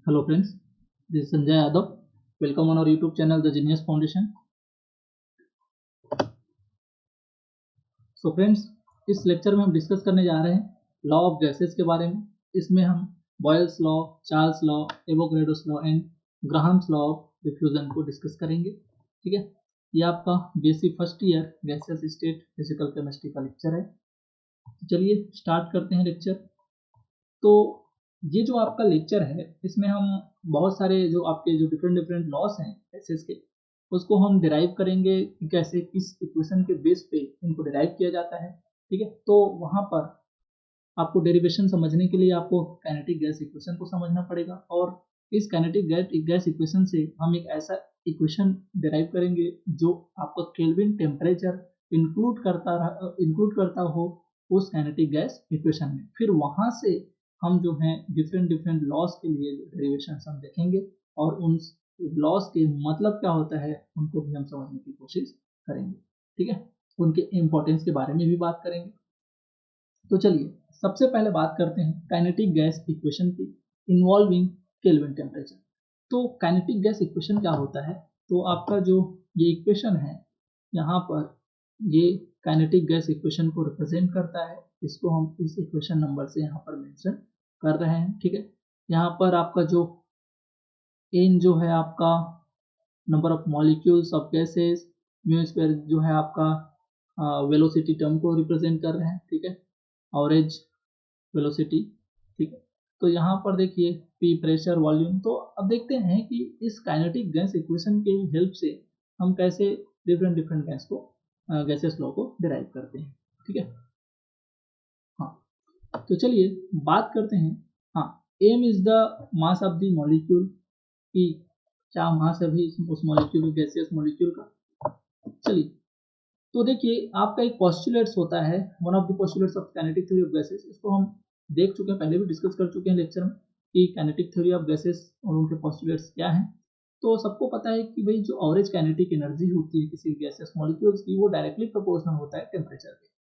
Hello friends, this is Sanjay Yadav. Welcome on our YouTube channel The Genius Foundation. So friends, इस lecture में हम discuss करने जा रहे हैं लॉ ऑफ गैसेस के बारे में। इसमें हम Boyle's law, Charles law, Avogadro's law and Graham's law of diffusion को डिस्कस करेंगे। ठीक है, ये आपका basic first year gases state physical chemistry का लेक्चर है। चलिए स्टार्ट करते हैं लेक्चर। तो ये जो आपका लेक्चर है इसमें हम बहुत सारे जो आपके जो डिफरेंट लॉस हैं गैसेस के, उसको हम डिराइव करेंगे कि कैसे किस इक्वेशन के बेस पे इनको डिराइव किया जाता है। ठीक है, तो वहाँ पर आपको डेरिवेशन समझने के लिए आपको काइनेटिक गैस इक्वेशन को समझना पड़ेगा, और इस काइनेटिक गैस इक्वेशन से हम एक ऐसा इक्वेशन डिराइव करेंगे जो आपका केल्विन टेम्परेचर इंक्लूड करता हो उस काइनेटिक गैस इक्वेशन में। फिर वहाँ से हम जो हैं डिफरेंट लॉस के लिए डेरिवेशन हम देखेंगे और उन लॉस के मतलब क्या होता है उनको भी हम समझने की कोशिश करेंगे। ठीक है, उनके इम्पोर्टेंस के बारे में भी बात करेंगे। तो चलिए सबसे पहले बात करते हैं काइनेटिक गैस इक्वेशन की इन्वॉल्विंग केल्विन टेम्परेचर। तो काइनेटिक गैस इक्वेशन क्या होता है? तो आपका जो ये इक्वेशन है यहाँ पर ये काइनेटिक गैस इक्वेशन को रिप्रेजेंट करता है। इसको हम इस इक्वेशन नंबर से यहाँ पर मेंशन कर रहे हैं। ठीक है, यहाँ पर आपका जो n जो है आपका number of molecules of gases, mu square जो है आपका वेलोसिटी टर्म को रिप्रेजेंट कर रहे हैं। ठीक है, एवरेज वेलोसिटी। ठीक है, तो यहाँ पर देखिए P प्रेशर, वॉल्यूम। तो अब देखते हैं कि इस काइनेटिक गैस इक्वेशन के हेल्प से हम कैसे डिफरेंट गैसेस लॉ को डिराइव करते हैं। ठीक है, हाँ, तो चलिए बात करते हैं। हाँ, m is the mass of the molecule, कि क्या मास है भी उस मॉलिक्यूल गैसियस मॉलिक्यूल का। चलिए, तो देखिए आपका एक पोस्टुलेट्स होता है, one of the postulates of kinetic theory of gases. इसको हम देख चुके हैं, पहले भी डिस्कस कर चुके हैं लेक्चर में कि काइनेटिक थ्योरी ऑफ गैसेस और उनके पोस्टुलेट्स क्या हैं। तो सबको पता है कि भाई जो एवरेज काइनेटिक एनर्जी होती है किसी गैसेस मॉलिक्यूल्स की, वो डायरेक्टली प्रोपोर्शनल होता है टेम्परेचर के।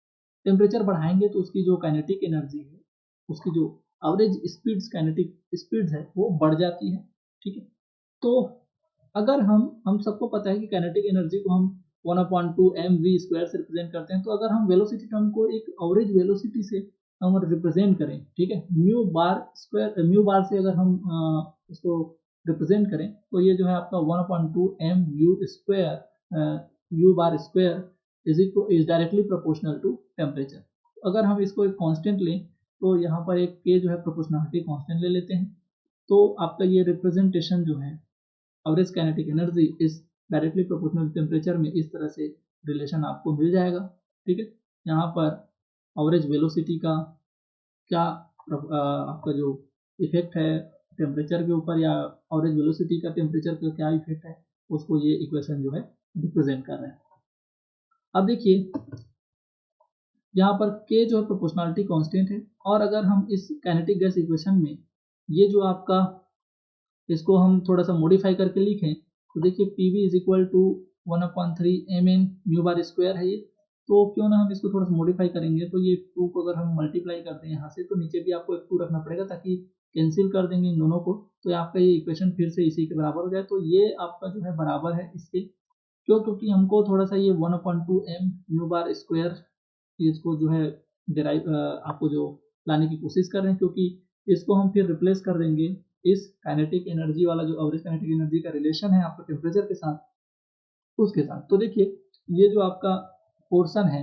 टेम्परेचर बढ़ाएंगे तो उसकी जो काइनेटिक एनर्जी है, उसकी जो एवरेज स्पीड्स काइनेटिक स्पीड्स है वो बढ़ जाती है। ठीक है, तो अगर हम सबको पता है कि काइनेटिक एनर्जी को हम 1/2 mv स्क्वायर से रिप्रेजेंट करते हैं। तो अगर हम वेलोसिटी टर्म को एक एवरेज वेलोसिटी से हम रिप्रेजेंट करें, ठीक है, म्यू बार से अगर हम इसको रिप्रेजेंट करें, तो ये जो है आपका 1/2 mu square u bar square is directly proportional to temperature. अगर हम इसको एक कांस्टेंट लें तो यहाँ पर एक k जो है प्रोपोर्शनलिटी कांस्टेंट ले लेते हैं, तो आपका ये रिप्रेजेंटेशन जो है average kinetic energy is directly proportional temperature में इस तरह से रिलेशन आपको मिल जाएगा। ठीक है, यहाँ पर एवरेज वेलोसिटी का क्या आपका जो इफेक्ट है टेम्परेचर के ऊपर, या एवरेज वेलोसिटी का टेम्परेचर का क्या इफेक्ट है, उसको ये इक्वेशन जो है रिप्रेजेंट कर रहे हैं। अब देखिए यहाँ पर k जो है प्रोपोर्शनलिटी कांस्टेंट है, और अगर हम इस काइनेटिक गैस इक्वेशन में ये जो आपका इसको हम थोड़ा सा मॉडिफाई करके लिखें, तो देखिए PV is equal to 1/3 mn mu bar square है ये। तो क्यों ना हम इसको थोड़ा सा मॉडिफाई करेंगे, तो ये 2 को अगर हम मल्टीप्लाई करते हैं यहाँ से, तो नीचे भी आपको एक 2 रखना पड़ेगा ताकि कैंसिल कर देंगे इन दोनों को, तो आपका ये इक्वेशन फिर से इसी के बराबर हो जाए। तो ये आपका जो है बराबर है इसके, क्यों? क्योंकि हमको थोड़ा सा ये 1/2 m म्यू बार स्क्वायर इसको जो है डिराइव आपको जो लाने की कोशिश कर रहे हैं, क्योंकि इसको हम फिर रिप्लेस कर देंगे इस काइनेटिक एनर्जी वाला जो एवरेज काइनेटिक एनर्जी का रिलेशन है आपका टेम्परेचर के साथ, उसके साथ। तो देखिए ये जो आपका पोर्शन है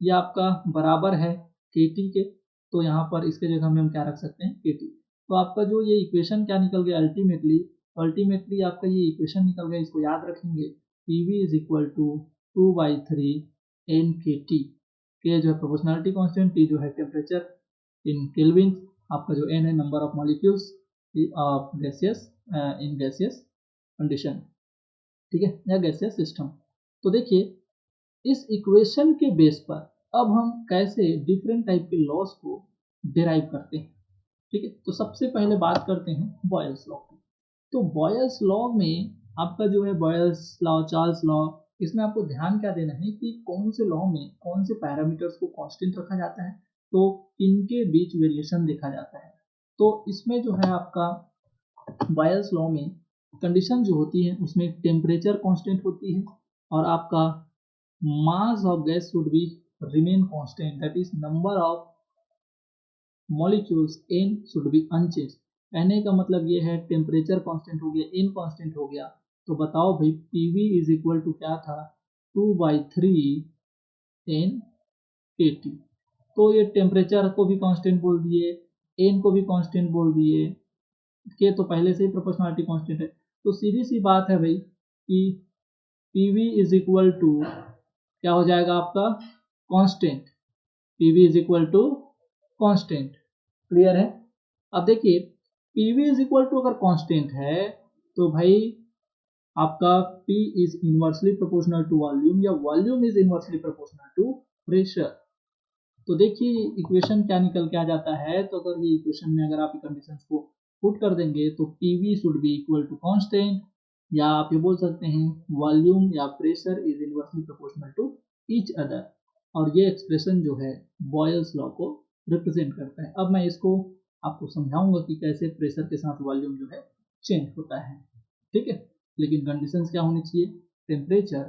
ये आपका बराबर है kT के, तो यहाँ पर इसके जगह में हम क्या रख सकते हैं, kT। तो आपका जो ये इक्वेशन क्या निकल गया अल्टीमेटली आपका ये इक्वेशन निकल गया, इसको याद रखेंगे। PV is equal to 2/3 nKT। के जो है प्रोपोर्शनलिटी कांस्टेंट, T जो है टेम्परेचर इन केल्विन, आपका जो n है number of molecules of gaseous in gaseous condition. ठीक है, या गैसियस सिस्टम। तो देखिए इस इक्वेशन के बेस पर अब हम कैसे डिफरेंट टाइप के लॉस को डिराइव करते हैं। ठीक है, तो सबसे पहले बात करते हैं बॉयल्स लॉ की। तो बॉयल्स लॉ में आपका जो है बॉयल्स लॉ, चार्ल्स लॉ, इसमें आपको ध्यान क्या देना है कि कौन से लॉ में कौन से पैरामीटर्स को कांस्टेंट रखा जाता है, तो इनके बीच वेरिएशन देखा जाता है। तो इसमें जो है आपका बॉयल्स लॉ में कंडीशन जो होती है उसमें टेम्परेचर कांस्टेंट होती है और आपका mass of gas should be remain constant, that is number of molecules n should be unchange. Na का मतलब ये है टेम्परेचर कांस्टेंट हो गया, n कांस्टेंट हो गया, तो बताओ भाई Pv इज इक्वल टू क्या था, 2/3 n kT। तो ये टेम्परेचर को भी कांस्टेंट बोल दिए, n को भी कांस्टेंट बोल दिए, के तो पहले से ही प्रोपोर्शनलिटी कांस्टेंट है, तो सीधी सी बात है भाई कि Pv इज इक्वल टू क्या हो जाएगा आपका constant, Pv is equal to constant. Clear है। अब देखिए Pv इज इक्वल टू अगर कांस्टेंट है तो भाई आपका P is inversely proportional to volume या volume is inversely proportional to pressure. तो देखिए इक्वेशन क्या निकल के आ जाता है, तो अगर ये इक्वेशन में अगर आप कंडीशंस को पुट कर देंगे तो Pv should be equal to constant, या आप ये बोल सकते हैं वॉल्यूम या pressure is inversely proportional to each other, और ये एक्सप्रेशन जो है बॉयल्स लॉ को रिप्रेजेंट करता है। अब मैं इसको आपको समझाऊंगा कि कैसे प्रेशर के साथ वॉल्यूम जो है चेंज होता है, ठीक है। लेकिन कंडीशंस क्या होनी चाहिए, टेम्परेचर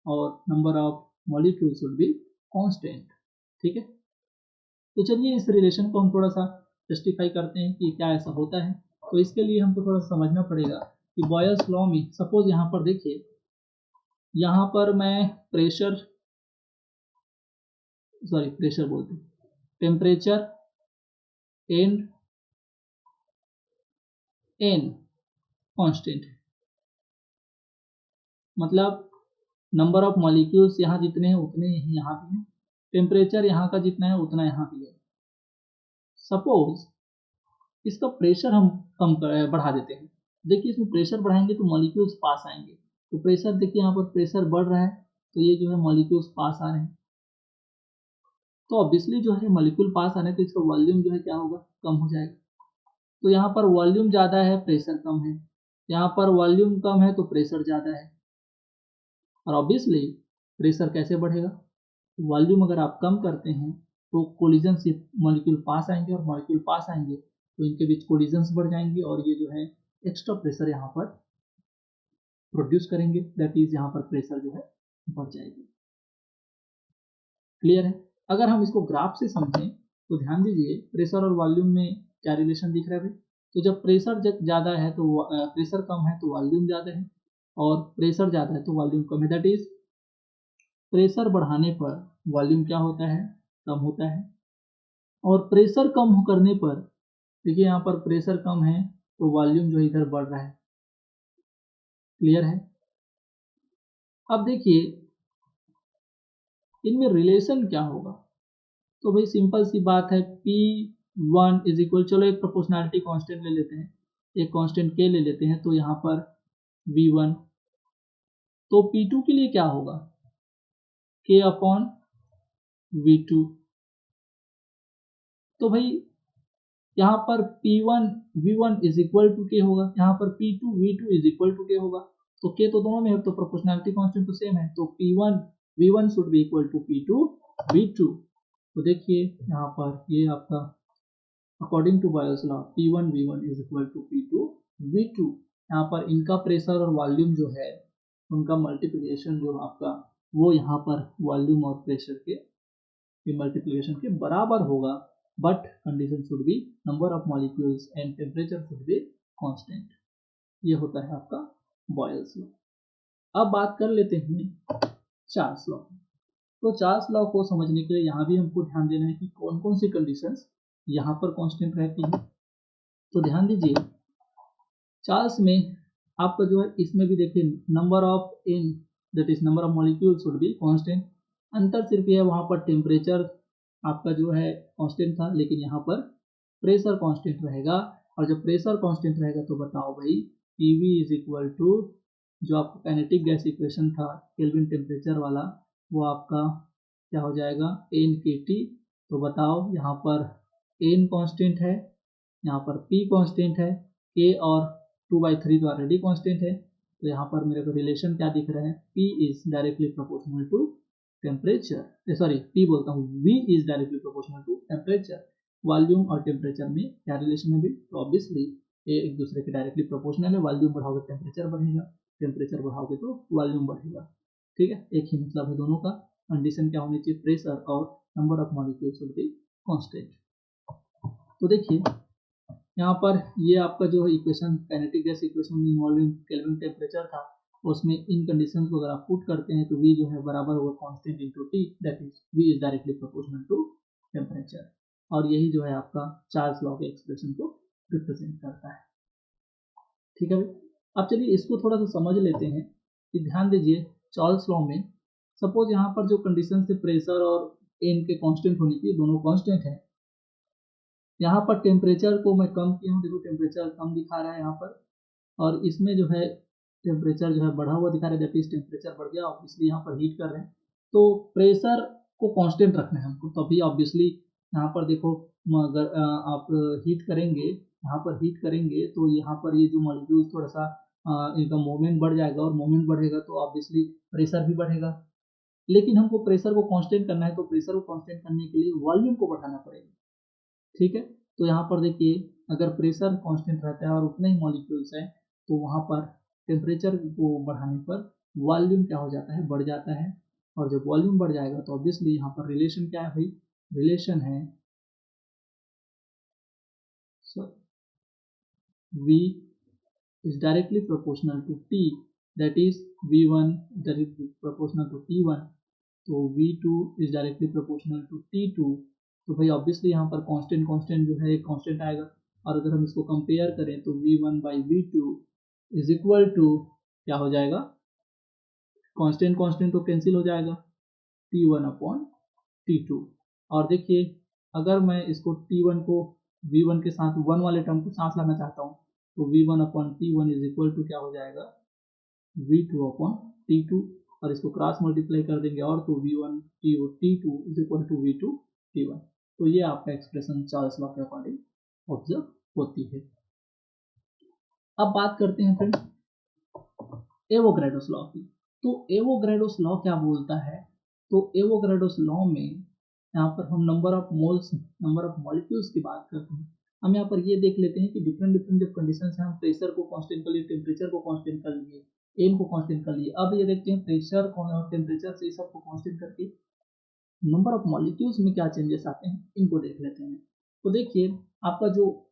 और number of molecule should be constant, ठीक है। तो चलिए इस रिलेशन को हम थोड़ा सा जस्टिफाई करते हैं कि क्या ऐसा होता है। तो इसके लिए हमको थोड़ा समझना पड़ेगा कि बॉयल्स लॉ में सपोज यहाँ पर देखिए, यहाँ पर मैं प्रेशर बोलते हैं, टेम्परेचर एंड एन कांस्टेंट है, मतलब नंबर ऑफ मॉलिक्यूल्स यहाँ जितने हैं उतने ही यहाँ भी हैं, टेम्परेचर यहाँ का जितना है उतना यहाँ भी है। सपोज इसका प्रेशर हम बढ़ा देते हैं, देखिए इसमें प्रेशर बढ़ाएंगे तो मॉलिक्यूल्स पास आएंगे, तो प्रेशर देखिए यहाँ पर प्रेशर बढ़ रहा है तो ये जो है मॉलिक्यूल्स पास आ रहे हैं, तो ऑब्वियसली जो है मॉलिक्यूल पास आने तो इसका वॉल्यूम जो है क्या होगा, कम हो जाएगा। तो यहाँ पर वॉल्यूम ज़्यादा है प्रेशर कम है, यहाँ पर वॉल्यूम कम है तो प्रेशर ज़्यादा है, और ऑब्वियसली प्रेशर कैसे बढ़ेगा, वॉल्यूम अगर आप कम करते हैं तो कोलिजन से मॉलिक्यूल पास आएंगे, और मॉलिक्यूल पास आएंगे तो इनके बीच कोलिजन्स बढ़ जाएंगे और ये जो है एक्स्ट्रा प्रेशर यहाँ पर प्रोड्यूस करेंगे, दैट इज यहाँ पर प्रेशर जो है बढ़ जाएगी। क्लियर है। अगर हम इसको ग्राफ से समझें तो ध्यान दीजिए प्रेशर और वॉल्यूम में क्या रिलेशन दिख रहा है भाई, तो जब प्रेशर ज़्यादा है तो प्रेशर कम है तो वॉल्यूम ज़्यादा है, और प्रेशर ज़्यादा है तो वॉल्यूम कम है, दैट इज प्रेशर बढ़ाने पर वॉल्यूम क्या होता है, कम होता है, और प्रेशर कम करने पर देखिए यहाँ पर प्रेशर कम है तो वॉल्यूम जो इधर बढ़ रहा है। क्लियर है। अब देखिए इनमें रिलेशन क्या होगा, तो भाई सिंपल सी बात है P1 इज इक्वल, चलो एक प्रोपोर्शनैलिटी कांस्टेंट ले लेते हैं, एक कांस्टेंट K ले लेते हैं, तो यहाँ पर V1, तो P2 के लिए क्या होगा K अपॉन V2, तो भाई यहाँ पर P1 V1 is equal to K होगा, यहाँ पर P2 V2 is equal to K होगा, तो K तो दोनों में है तो प्रोपोर्शनैलिटी कांस्टेंट तो सेम है, तो P1 V1 should be equal to P2 V2। तो देखिए यहाँ पर ये आपका according to Boyle's law P1 V1 is equal to P2 V2, यहाँ पर इनका प्रेशर और वॉल्यूम जो है उनका मल्टीप्लिकेशन जो आपका वो यहाँ पर वॉल्यूम और प्रेशर के मल्टीप्लिकेशन के बराबर होगा, but condition should be number of molecules and temperature should be constant. ये होता है आपका बॉयल्स लॉ। अब बात कर लेते हैं चार्ल्स लॉ। तो चार्ल्स लॉ को समझने के लिए यहाँ भी हमको ध्यान देना है कि कौन कौन सी कंडीशंस यहाँ पर कांस्टेंट रहती है। तो ध्यान दीजिए चार्ल्स में आपका जो है इसमें भी देखिए number of in that is number of molecule should be constant, अंतर सिर्फ यह वहाँ पर टेम्परेचर आपका जो है कांस्टेंट था, लेकिन यहाँ पर प्रेशर कांस्टेंट रहेगा, और जब प्रेशर कांस्टेंट रहेगा तो बताओ भाई Pv इज इक्वल टू जो आपका काइनेटिक गैस इक्वेशन था केल्विन टेम्परेचर वाला वो आपका क्या हो जाएगा NkT। तो बताओ यहाँ पर n कांस्टेंट है, यहाँ पर P कांस्टेंट है, K और 2/3 तो ऑलरेडी कांस्टेंट है, तो यहाँ पर मेरे को रिलेशन क्या दिख रहा है, P is directly proportional to temperature, sorry P बोलता हूँ, V is directly proportional to temperature. Volume और टेम्परेचर में क्या रिलेशन है भी, तो ऑब्वियसली ये एक दूसरे के डायरेक्टली प्रोपोर्शनल है। वॉल्यूम बढ़ाओगे टेम्परेचर बढ़ेगा, टेम्परेचर बढ़ाओगे तो वॉल्यूम बढ़ेगा। ठीक है, एक ही मतलब है दोनों का। कंडीशन क्या होनी चाहिए, प्रेशर और number of molecules should be constant. तो देखिए यहाँ पर ये आपका जो है equation, kinetic gas equation involving kelvin temperature था, उसमें इन कंडीशंस को अगर आप पुट करते हैं तो V जो है बराबर होगा constant into T, that is V is directly proportional to temperature. और यही जो है आपका चार्ल्स लॉ के एक्सप्रेशन को रिप्रेजेंट करता है। ठीक है, अब चलिए इसको थोड़ा सा समझ लेते हैं कि ध्यान दीजिए चार्ल्स लॉ में सपोज यहाँ पर जो कंडीशन थे प्रेशर और एन के कांस्टेंट होने की, दोनों कांस्टेंट है। यहाँ पर टेम्परेचर को मैं कम किया हूँ, देखो टेम्परेचर कम दिखा रहा है यहाँ पर, और इसमें जो है टेम्परेचर जो है बढ़ा हुआ दिखा रहा है, दैट इज टेम्परेचर बढ़ गया, ऑब्वियसली यहाँ पर हीट कर रहे हैं। तो प्रेशर को कांस्टेंट रखना है हमको, तभी ऑब्वियसली यहाँ पर देखो अगर आप हीट करेंगे, यहाँ पर हीट करेंगे तो यहाँ पर ये जो मॉलिक्यूल थोड़ा सा इनका मूवमेंट बढ़ जाएगा, और मूवमेंट बढ़ेगा तो ऑब्वियसली प्रेशर भी बढ़ेगा। लेकिन हमको प्रेशर को कांस्टेंट करना है, तो प्रेशर को कांस्टेंट करने के लिए वॉल्यूम को बढ़ाना पड़ेगा। ठीक है, तो यहाँ पर देखिए अगर प्रेशर कांस्टेंट रहता है और उतने ही मॉलिक्यूल्स हैं, तो वहाँ पर टेम्परेचर को बढ़ाने पर वॉल्यूम क्या हो जाता है, बढ़ जाता है। और जब वॉल्यूम बढ़ जाएगा तो ऑब्वियसली यहाँ पर रिलेशन क्या है भाई, रिलेशन है V is directly proportional to T, that is V1 is directly proportional to T1, तो V2 is directly proportional to T2। तो भाई ऑब्वियसली यहाँ पर कांस्टेंट कांस्टेंट जो है कांस्टेंट आएगा, और अगर हम इसको कंपेयर करें तो V1 by V2 is equal to क्या हो जाएगा, कांस्टेंट कांस्टेंट तो कैंसिल हो जाएगा, T1 अपॉन T2। और देखिए अगर मैं इसको T1 को V1 के साथ 1 वाले टर्म को साथ लाना चाहता हूँ, तो V1 upon T1 is equal to क्या हो जाएगा, V2 अपॉन T2, और इसको क्रॉस मल्टीप्लाई कर देंगे और तो V1 T2 is equal to V2 T1। तो ये आपका एक्सप्रेशन चार्ल्स लॉ के अकॉर्डिंग ऑब्जर्व होती है। अब बात करते हैं फ्रेंड्स एवोगैड्रोस लॉ की। तो एवोगैड्रोस लॉ क्या बोलता है, तो एवोगैड्रोस लॉ में यहाँ पर हम number of moles, number of molecules की बात करते हैं। हम यहाँ पर ये देख लेते हैं कि डिफरेंट डिफरेंट जब कंडीशंस हैं, हम प्रेशर को कांस्टेंट कर लिए, टेम्परेचर को कांस्टेंट कर लिए, एन को कांस्टेंट कर लिए। अब ये देखते हैं प्रेशर और टेम्परेचर से सबको कांस्टेंट करके नंबर ऑफ मॉलिक्यूल्स में क्या चेंजेस आते हैं, इनको देख लेते हैं। तो देखिए आपका जो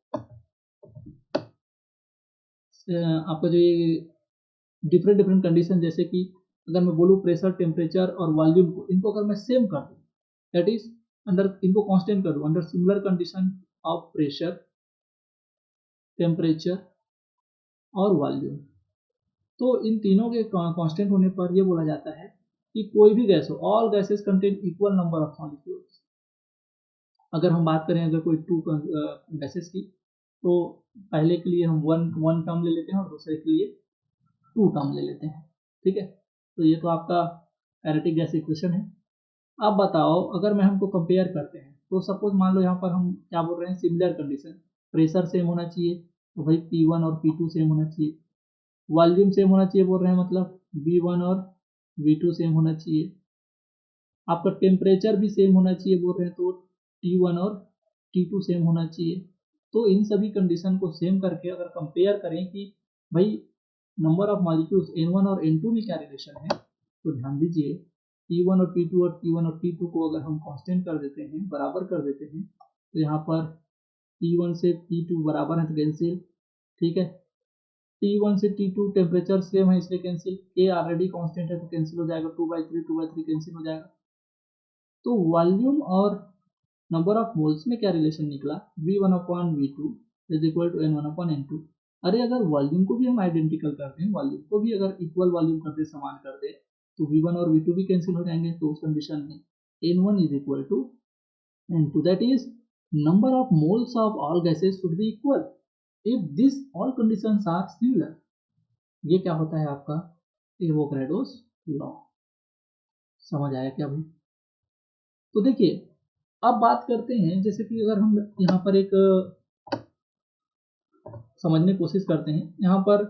ये डिफरेंट डिफरेंट कंडीशन, जैसे कि अगर मैं बोलूँ प्रेशर टेम्परेचर और वॉल्यूम को, इनको अगर मैं सेम कर दूँ, दैट इज अंडर, इनको कांस्टेंट कर दूँ under similar condition of pressure temperature और वॉल्यूम, तो इन तीनों के कांस्टेंट होने पर यह बोला जाता है कि कोई भी गैस हो, all gases contain equal number of molecules. अगर हम बात करें अगर कोई टू गैसेस की, तो पहले के लिए हम वन टर्म ले लेते हैं और दूसरे के लिए टू टर्म ले लेते हैं। ठीक है, तो ये तो आपका काइनेटिक गैस इक्वेशन है। अब बताओ अगर मैं हमको कंपेयर करते हैं, तो सपोज मान लो यहाँ पर हम क्या बोल रहे हैं, सिमिलर कंडीशन, प्रेशर सेम होना चाहिए, तो भाई P1 और P2 सेम होना चाहिए, वॉल्यूम सेम होना चाहिए बोल रहे हैं, मतलब V1 और V2 सेम होना चाहिए, आपका टेम्परेचर भी सेम होना चाहिए बोल रहे हैं, तो T1 और T2 सेम होना चाहिए। तो इन सभी कंडीशन को सेम करके अगर कंपेयर करें कि भाई नंबर ऑफ मॉलिक्यूल्स N1 और N2 में क्या रिलेशन है, तो ध्यान दीजिए T1 और P2 और T1 और T2 को अगर हम कांस्टेंट कर देते हैं, बराबर कर देते हैं, तो यहाँ पर T1 से T2 बराबर है तो कैंसिल। ठीक है, T1 से T2 टेम्परेचर सेम है इसलिए कैंसिल, K ऑलरेडी कांस्टेंट है तो कैंसिल हो जाएगा, 2/3 कैंसिल हो जाएगा। तो वॉल्यूम और नंबर ऑफ मोल्स में क्या रिलेशन निकला, V1 upon V2 is equal to N1 upon N2। अरे अगर वॉल्यूम को भी हम आइडेंटिकल कर दें, वॉल्यूम को भी अगर इक्वल वॉल्यूम कर दे, समान कर दे, तो V1 और V2 भी कैंसिल हो जाएंगे। तो उस कंडीशन में N1 is equal to N2, that is number of moles of all gases should be equal if this all conditions are similar. ये क्या होता है आपका एवोगैड्रोस लॉ। समझ आया क्या भाई? तो देखिए अब बात करते हैं, जैसे कि अगर हम यहाँ पर एक समझने की कोशिश करते हैं, यहाँ पर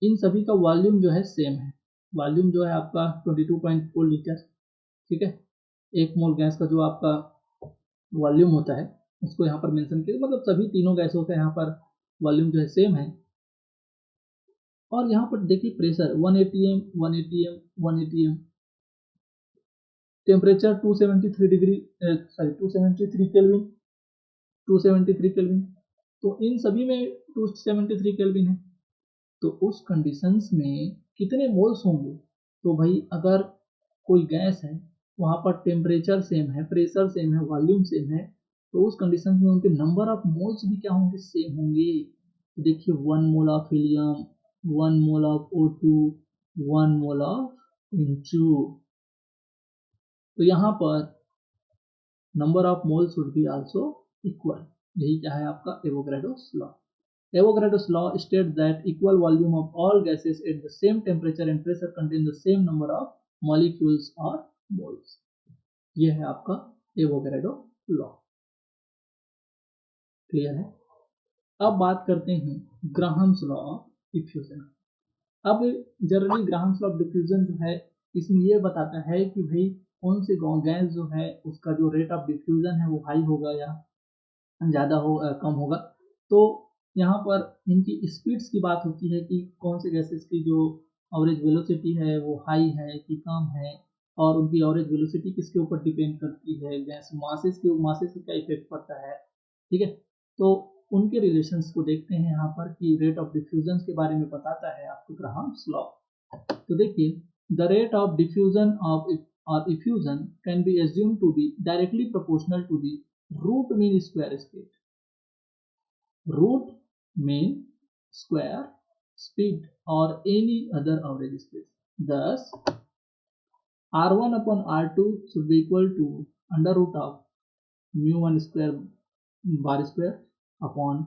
इन सभी का वॉल्यूम जो है सेम है, वॉल्यूम जो है आपका 22.4 लीटर। ठीक है, एक मोल गैस का जो आपका वॉल्यूम होता है उसको यहाँ पर मेंशन किया, मतलब सभी तीनों गैसों का यहाँ पर वॉल्यूम जो है सेम है। और यहाँ पर देखिए pressure 180 M, 180 M, 180 M, temperature 273 degree, sorry 273 kelvin, 273 kelvin. तो इन सभी में 273 केल्विन है। तो उस कंडीशंस में कितने मोल्स होंगे? तो भाई अगर कोई गैस है, वहां पर टेम्परेचर सेम है, प्रेशर सेम है, वॉल्यूम सेम है, तो उस कंडीशन में उनके नंबर ऑफ मोल्स भी क्या होंगे? सेम होंगे। तो देखिए 1 mole of helium, 1 mole of O2, 1 mole of N2। तो यहाँ पर number of mole should be also equal. यही क्या है आपका Avogadro's law. Avogadro's law states that equal volume of all gases at the same temperature and pressure contain the same number of molecules or moles। ये है आपका Avogadro law. Clear है? अब बात करते हैं ग्राहम्स लॉ ऑफ डिफ्यूजन। अब generally Graham's law of diffusion जो है, इसमें ये बताता है कि भाई कौन सी गैस जो है उसका जो रेट ऑफ डिफ्यूजन है वो हाई होगा या ज़्यादा हो कम होगा। तो यहाँ पर इनकी स्पीड्स की बात होती है कि कौन से गैसेस की जो एवरेज वेलोसिटी है वो हाई है कि कम है, और उनकी एवरेज वेलोसिटी किसके ऊपर डिपेंड करती है? गैस मासेस से क्या इफेक्ट पड़ता है। ठीक है, तो उनके रिलेशंस को देखते हैं यहाँ पर कि रेट ऑफ डिफ्यूजन के बारे में बताता है आपको ग्राहम्स लॉ। तो देखिए the rate of diffusion of और effusion can be assume to be directly proportional to the root mean square speed. Root mean square speed or any other average speed. Thus, R1 upon R2 should be equal to under root of mu1 square bar square upon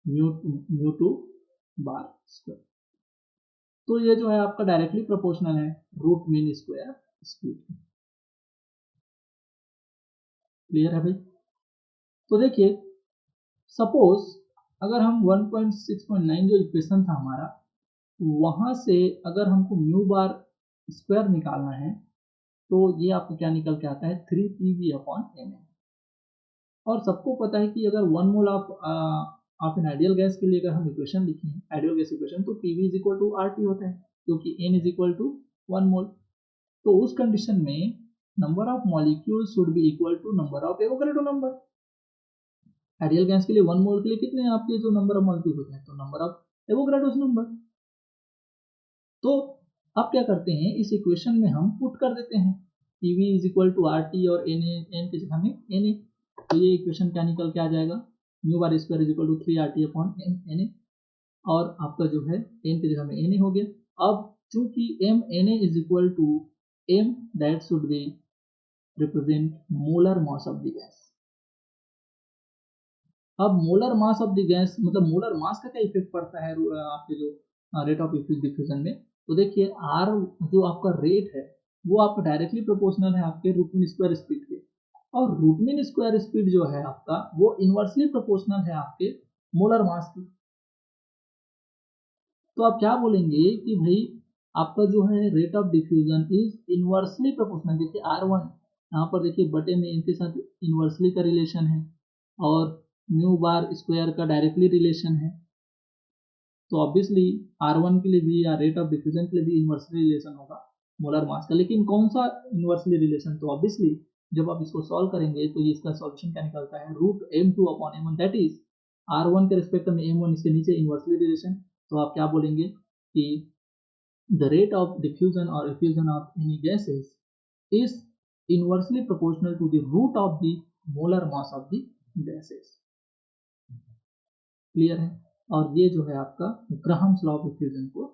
mu2 bar square। तो ये जो है आपका directly proportional है root mean square speed. Clear है भाई? तो देखिए सपोज अगर हम 1.6.9 जो इक्वेशन था हमारा, वहां से अगर हमको म्यू बार स्क्वायर निकालना है तो ये आपको क्या निकल के आता है 3 PV अपॉन एम। और सबको पता है कि अगर 1 mole of an ideal gas के लिए अगर हम इक्वेशन लिखें आइडियल गैस इक्वेशन, तो PV is equal to RT होता है क्योंकि N is equal to 1 mole. तो उस कंडीशन में number of molecule should be equal to number of Avogadro number. Ideal gas के लिए 1 मोल के लिए कितने आपके जो नंबर ऑफ मॉलिक्यूल होते हैं? तो नंबर ऑफ एवोगैड्रो नंबर। तो अब क्या करते हैं, इस इक्वेशन में हम पुट कर देते हैं PV is equal to RT और N की जगह में Na। तो ये इक्वेशन क्या निकल के आ जाएगा? Mu bar square is equal to 3RT upon Na, और आपका जो है N की जगह में Na हो गया। अब चूंकि Na is equal to M that should be represent molar mass of the gas. अब molar mass of the gas मतलब मोलर मास का क्या इफेक्ट पड़ता है आपके जो रेट ऑफ डिफ्यूजन में? तो देखिए R जो आपका रेट है वो आपका डायरेक्टली प्रोपोर्शनल है आपके रूट मीन स्क्वायर स्पीड के, और रूट मीन स्क्वायर स्पीड जो है आपका वो इनवर्सली प्रोपोर्शनल है आपके मोलर मास की। तो आप क्या बोलेंगे कि भाई आपका जो है rate of diffusion is inversely proportional. देखिए R1 यहाँ पर देखिए बटे में इनके साथ इनवर्सली का रिलेशन है और म्यू बार स्क्वायर का डायरेक्टली रिलेशन है। तो ऑब्वियसली R1 के लिए भी या रेट ऑफ डिफ्यूजन के लिए भी इनवर्सली रिलेशन होगा मोलर मास का। लेकिन कौन सा इनवर्सली रिलेशन? तो ऑब्वियसली जब आप इसको सॉल्व करेंगे तो इसका सॉल्यूशन क्या निकलता है? Root M2 upon M1 that is R1 के रिस्पेक्ट में M1 इसके नीचे इनवर्सली रिलेशन। तो आप क्या बोलेंगे कि द रेट ऑफ डिफ्यूजन और effusion of any gases is inversely proportional to the root of the molar mass of the gases. Clear है? और ये जो है आपका ग्राहम्स लॉ ऑफ डिफ्यूजन को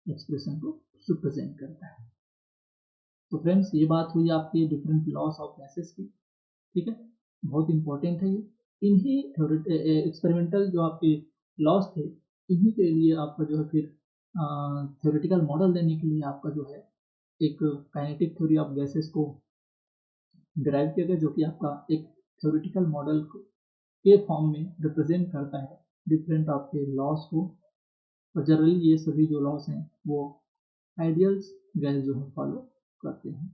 एक्सप्रेशन को रिप्रेजेंट करता है। तो फ्रेंड्स ये बात हुई आपकी डिफरेंट लॉस ऑफ गैसेस की। ठीक है, बहुत इंपॉर्टेंट है ये। इन्हीं एक्सपेरिमेंटल जो आपके लॉस थे, इन्हीं के लिए आपका जो है फिर थ्योरेटिकल मॉडल देने के लिए आपका जो है एक काइनेटिक थ्योरी ऑफ गैसेस को डिराइव किया गया, जो कि आपका एक थ्योरेटिकल मॉडल के फॉर्म में रिप्रेजेंट करता है डिफरेंट आपके लॉस को। और जनरली ये सभी जो लॉस हैं वो आइडियल्स गैस जो है फॉलो करते हैं।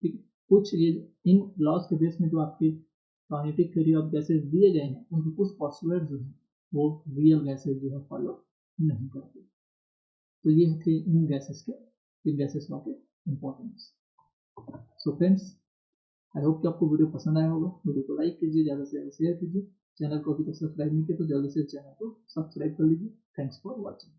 ठीक है, कुछ ये इन लॉस के बेस में जो आपके काइनेटिक थ्योरी ऑफ गैसेस दिए गए हैं उनके कुछ पॉस्टुलेट जो हैं वो रियल गैसेस जो है फॉलो नहीं करती। तो ये थे इन गैसेस लॉ के importance. So friends, I hope कि आपको वीडियो पसंद आया होगा। वीडियो को लाइक कीजिए, ज़्यादा से ज़्यादा शेयर कीजिए। चैनल को अभी तक सब्सक्राइब नहीं किया तो जल्दी से चैनल को सब्सक्राइब कर लीजिए। Thanks for watching.